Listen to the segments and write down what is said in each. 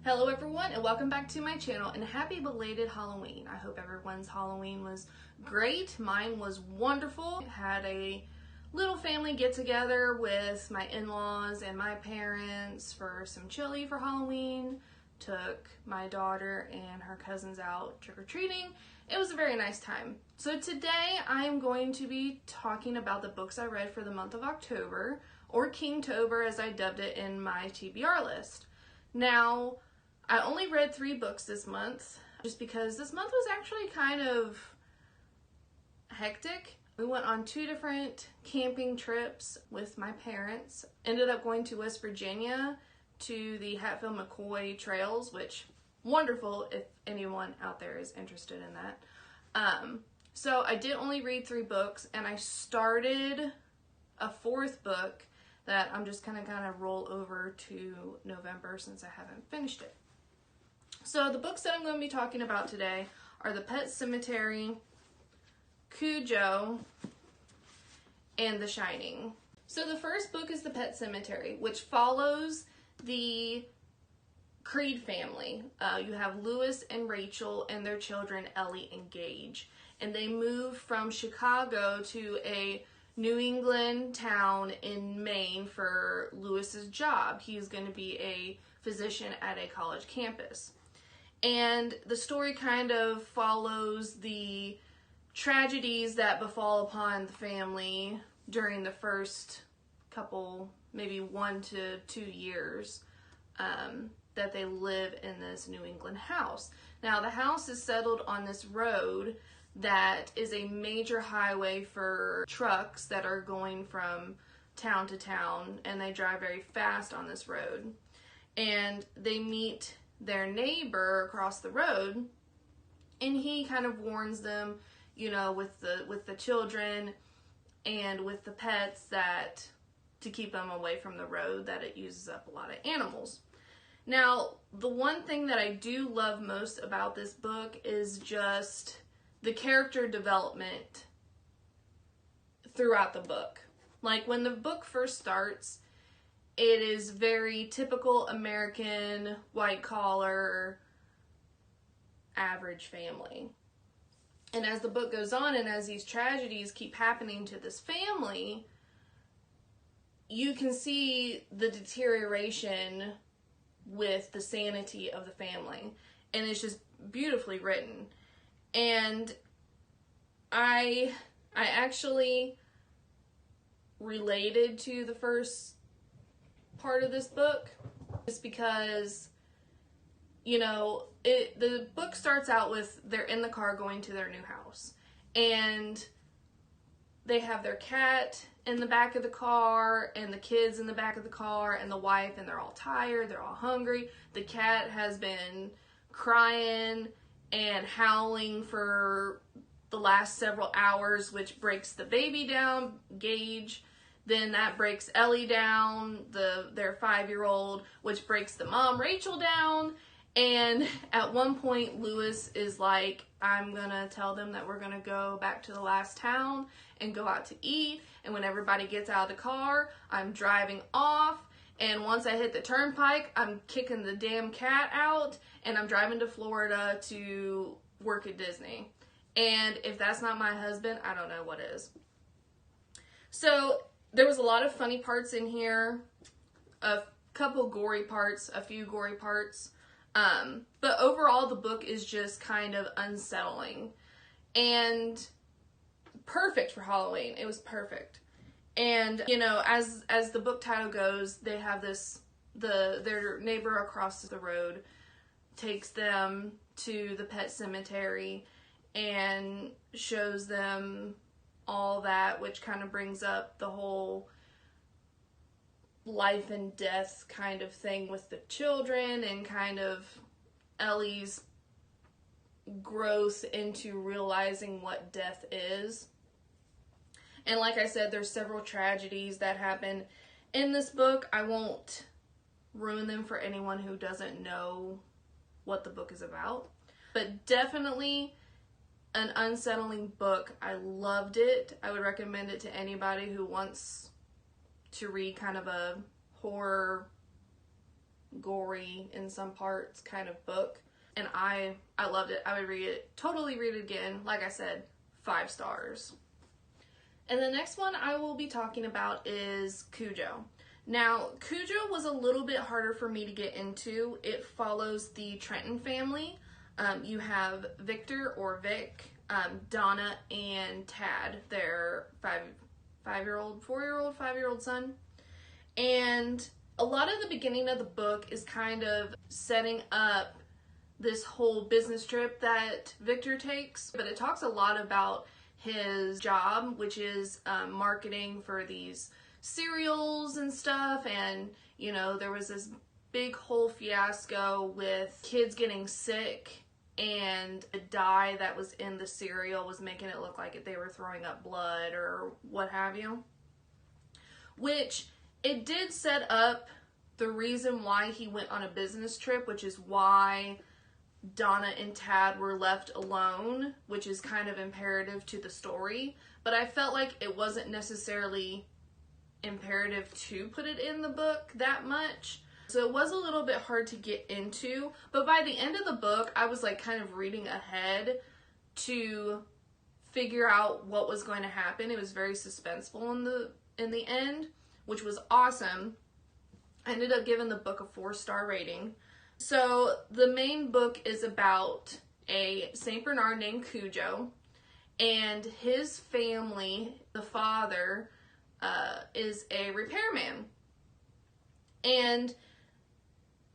Hello everyone and welcome back to my channel and happy belated Halloween. I hope everyone's Halloween was great. Mine was wonderful. Had a little family get together with my in-laws and my parents for some chili for Halloween. Took my daughter and her cousins out trick-or-treating. It was a very nice time. So today I am going to be talking about the books I read for the month of October, or Kingtober as I dubbed it in my TBR list. Now, I only read 3 books this month, just because this month was actually kind of hectic. We went on 2 different camping trips with my parents. Ended up going to West Virginia to the Hatfield-McCoy trails, which wonderful if anyone out there is interested in that. So I did only read 3 books, and I started a 4th book that I'm just gonna kind of roll over to November since I haven't finished it. So the books that I'm going to be talking about today are The Pet Sematary, Cujo, and The Shinning. So the first book is The Pet Sematary, which follows the Creed family. You have Lewis and Rachel and their children Ellie and Gage, and they move from Chicago to a New England town in Maine for Lewis's job. He's going to be a physician at a college campus. And the story kind of follows the tragedies that befall upon the family during the first couple, maybe 1 to 2 years that they live in this New England house. Now, the house is settled on this road that is a major highway for trucks that are going from town to town, and they drive very fast on this road. And they meet their neighbor across the road, and he kind of warns them, you know, with the children and with the pets, that to keep them away from the road, that it uses up a lot of animals. Now, the one thing that I do love most about this book is just the character development throughout the book. Like, when the book first starts, it is very typical American, white-collar, average family. And as the book goes on, and as these tragedies keep happening to this family, you can see the deterioration with the sanity of the family. And it's just beautifully written. And I actually related to the first part of this book, just because, you know, the book starts out with they're in the car going to their new house, and they have their cat in the back of the car and the kids in the back of the car and the wife, and they're all tired, they're all hungry. The cat has been crying and howling for the last several hours, which breaks the baby down, Gage. Then that breaks Ellie down, their 5-year-old, which breaks the mom, Rachel, down. And at one point, Lewis is like, I'm gonna tell them that we're gonna go back to the last town and go out to eat. And when everybody gets out of the car, I'm driving off. And once I hit the turnpike, I'm kicking the damn cat out, and I'm driving to Florida to work at Disney. And if that's not my husband, I don't know what is. So there was a lot of funny parts in here, a couple gory parts, a few gory parts. But overall, the book is just kind of unsettling and perfect for Halloween. It was perfect. And, you know, as the book title goes, they have their neighbor across the road takes them to the pet cemetery and shows them all that, which kind of brings up the whole life and death kind of thing with the children, and kind of Ellie's growth into realizing what death is. And like I said, there's several tragedies that happen in this book. I won't ruin them for anyone who doesn't know what the book is about, but definitely an unsettling book. I loved it. I would recommend it to anybody who wants to read kind of a horror gory in some parts kind of book. And I loved it. I would read it, totally read it again. Like I said, 5 stars. And the next one I will be talking about is Cujo. Now, Cujo was a little bit harder for me to get into. It follows the Trenton family. You have Victor or Vic, Donna, and Tad, their 5-year-old son. And a lot of the beginning of the book is kind of setting up this whole business trip that Victor takes, but it talks a lot about his job, which is marketing for these cereals and stuff. And, you know, there was this big whole fiasco with kids getting sick, and the dye that was in the cereal was making it look like they were throwing up blood or what have you. Which, it did set up the reason why he went on a business trip, which is why Donna and Tad were left alone, which is kind of imperative to the story. But I felt like it wasn't necessarily imperative to put it in the book that much. So it was a little bit hard to get into. But by the end of the book, I was like kind of reading ahead to figure out what was going to happen. It was very suspenseful in the end, which was awesome. I ended up giving the book a 4-star rating. So the main book is about a St. Bernard named Cujo, and his family, the father, is a repairman. And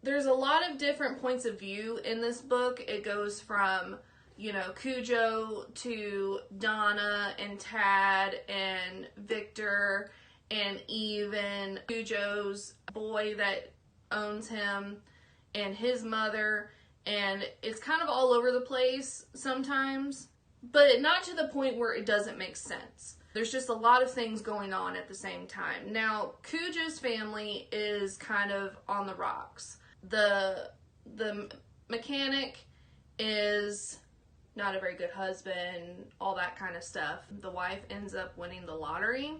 there's a lot of different points of view in this book. It goes from, you know, Cujo to Donna and Tad and Victor, and even Cujo's boy that owns him, and his mother, and it's kind of all over the place sometimes, but not to the point where it doesn't make sense. There's just a lot of things going on at the same time. Now, Cujo's family is kind of on the rocks. The mechanic is not a very good husband, all that kind of stuff. The wife ends up winning the lottery,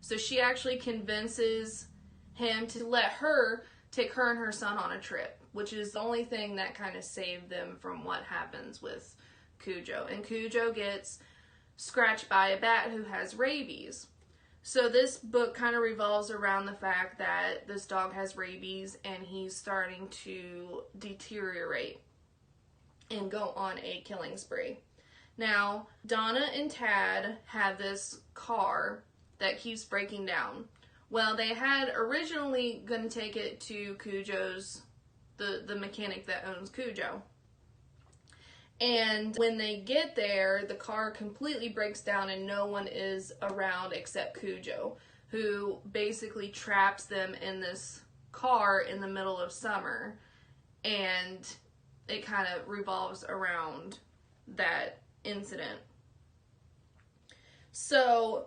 so she actually convinces him to let her take her and her son on a trip, which is the only thing that kind of saved them from what happens with Cujo. And Cujo gets scratched by a bat who has rabies. So this book kind of revolves around the fact that this dog has rabies and he's starting to deteriorate and go on a killing spree. Now, Donna and Tad have this car that keeps breaking down. Well, they had originally going to take it to Cujo's, the mechanic that owns Cujo. And when they get there, the car completely breaks down and no one is around except Cujo, who basically traps them in this car in the middle of summer. And it kind of revolves around that incident. So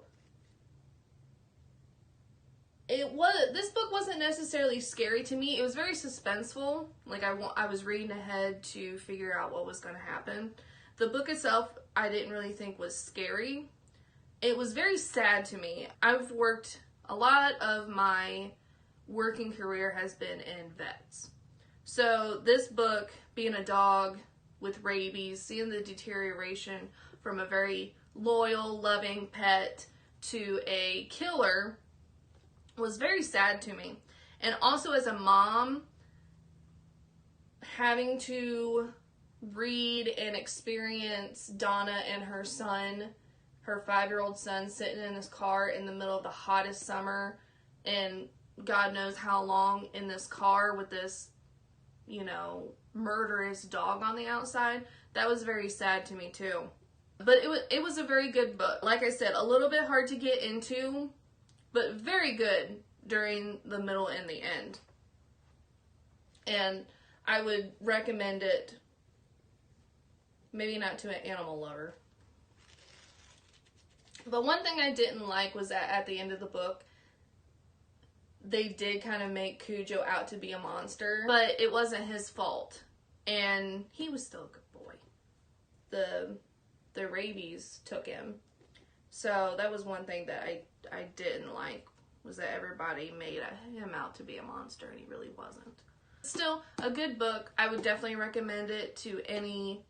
this book wasn't necessarily scary to me. It was very suspenseful. Like I was reading ahead to figure out what was going to happen. The book itself, I didn't really think was scary. It was very sad to me. A lot of my working career has been in vets. So this book, being a dog with rabies, seeing the deterioration from a very loyal, loving pet to a killer, was very sad to me. And also as a mom, having to read and experience Donna and her son, her 5-year-old son, sitting in this car in the middle of the hottest summer and God knows how long in this car with this, you know, murderous dog on the outside, that was very sad to me too. But it was a very good book. Like I said, a little bit hard to get into, but very good during the middle and the end. And I would recommend it, maybe not to an animal lover. But one thing I didn't like was that at the end of the book, they did kind of make Cujo out to be a monster, but it wasn't his fault. And he was still a good boy. The rabies took him. So that was one thing that I didn't like, was that everybody made him out to be a monster and he really wasn't. Still, a good book. I would definitely recommend it to any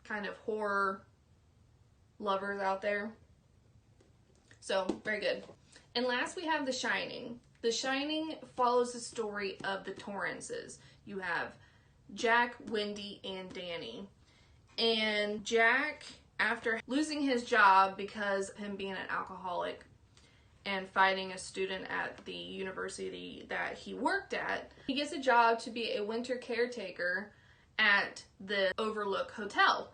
kind of horror lovers out there. So, very good. And last we have The Shining. The Shining follows the story of the Torrances. You have Jack, Wendy, and Danny. And Jack, after losing his job because of him being an alcoholic and fighting a student at the university that he worked at, he gets a job to be a winter caretaker at the Overlook Hotel.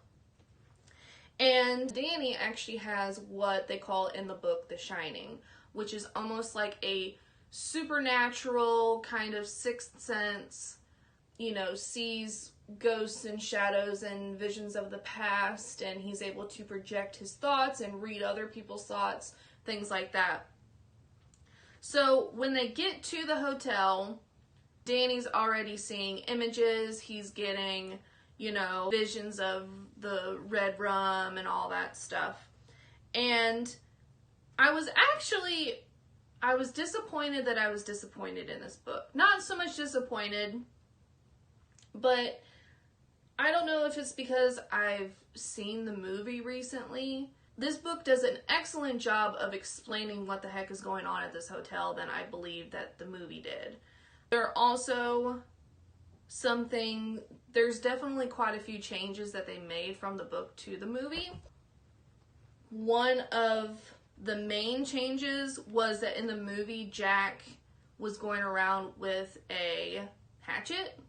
And Danny actually has what they call in the book The Shining, which is almost like a supernatural kind of sixth sense, you know, sees ghosts and shadows and visions of the past, and he's able to project his thoughts and read other people's thoughts, things like that. So when they get to the hotel, Danny's already seeing images, he's getting, you know, visions of the red rum and all that stuff. And I was disappointed that I was disappointed in this book. Not so much disappointed, but I don't know if it's because I've seen the movie recently. This book does an excellent job of explaining what the heck is going on at this hotel than I believe that the movie did. There are also there's definitely quite a few changes that they made from the book to the movie. One of the main changes was that in the movie, Jack was going around with a hatchet,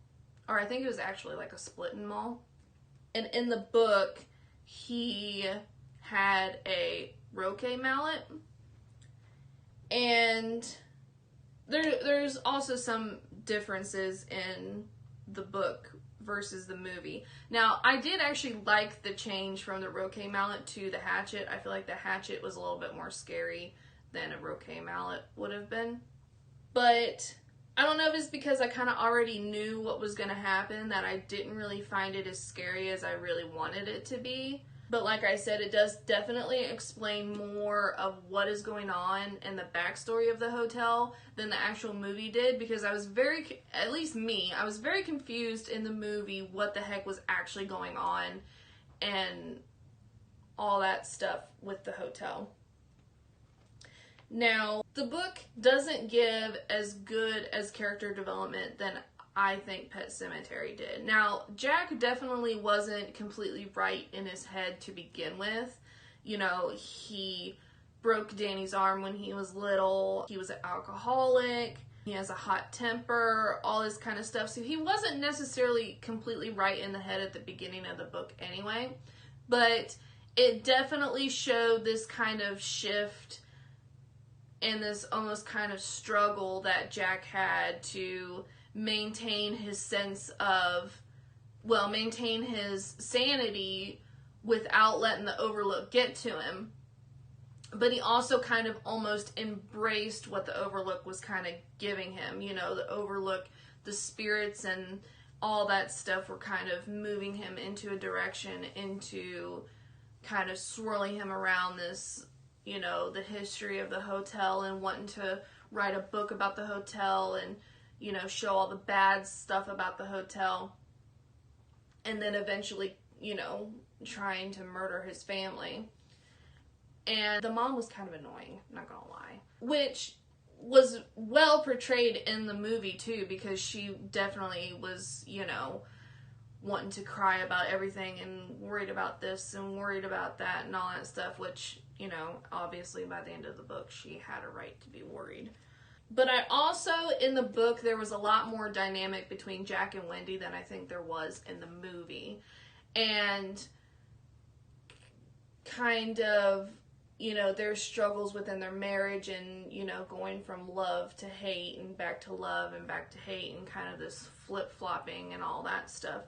or I think it was actually like a split and maul. And in the book, he had a roquet mallet. And there's also some differences in the book versus the movie. Now, I did actually like the change from the roquet mallet to the hatchet. I feel like the hatchet was a little bit more scary than a roquet mallet would have been. But I don't know if it's because I kind of already knew what was going to happen that I didn't really find it as scary as I really wanted it to be. But like I said, it does definitely explain more of what is going on and the backstory of the hotel than the actual movie did, because I was at least me, I was very confused in the movie what the heck was actually going on and all that stuff with the hotel. Now, the book doesn't give as good as character development than I think Pet Sematary did. Now, Jack definitely wasn't completely right in his head to begin with. You know, he broke Danny's arm when he was little. He was an alcoholic. He has a hot temper, all this kind of stuff. So he wasn't necessarily completely right in the head at the beginning of the book anyway. But it definitely showed this kind of shift and this almost kind of struggle that Jack had to maintain his maintain his sanity without letting the Overlook get to him. But he also kind of almost embraced what the Overlook was kind of giving him. You know, the Overlook, the spirits and all that stuff were kind of moving him into a direction, into kind of swirling him around this, you know, the history of the hotel and wanting to write a book about the hotel and, you know, show all the bad stuff about the hotel, and then eventually, you know, trying to murder his family. And the mom was kind of annoying, I'm not gonna lie. Which was well portrayed in the movie too, because she definitely was, you know, wanting to cry about everything and worried about this and worried about that and all that stuff, which, you know, obviously by the end of the book, she had a right to be worried. But I also, in the book, there was a lot more dynamic between Jack and Wendy than I think there was in the movie. And kind of, you know, their struggles within their marriage and, you know, going from love to hate and back to love and back to hate and kind of this flip-flopping and all that stuff.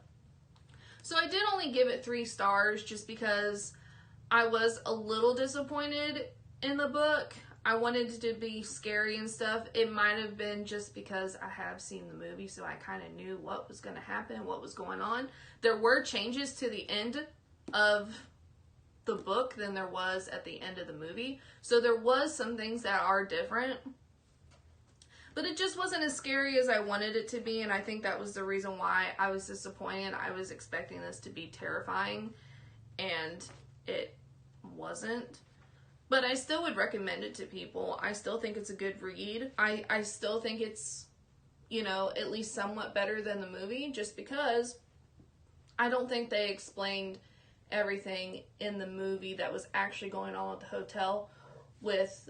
So I did only give it 3 stars just because I was a little disappointed in the book. I wanted it to be scary and stuff. It might have been just because I have seen the movie, so I kind of knew what was going to happen, what was going on. There were changes to the end of the book than there was at the end of the movie. So there was some things that are different. But it just wasn't as scary as I wanted it to be, and I think that was the reason why I was disappointed. I was expecting this to be terrifying, and it wasn't. But I still would recommend it to people. I still think it's a good read. I still think it's, you know, at least somewhat better than the movie, just because I don't think they explained everything in the movie that was actually going on at the hotel with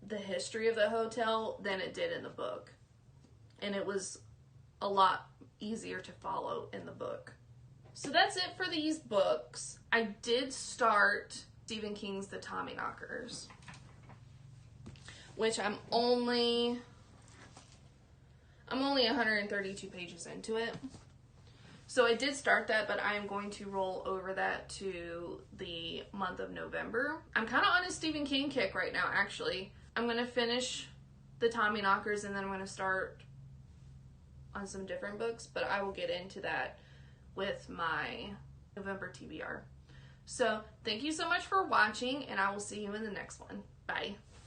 the history of the hotel than it did in the book. And it was a lot easier to follow in the book. So that's it for these books. I did start Stephen King's The Tommyknockers, which I'm only 132 pages into it. So I did start that, but I am going to roll over that to the month of November. I'm kind of on a Stephen King kick right now, actually. I'm going to finish The Tommyknockers, and then I'm going to start on some different books, but I will get into that with my November TBR. So thank you so much for watching, and I will see you in the next one. Bye.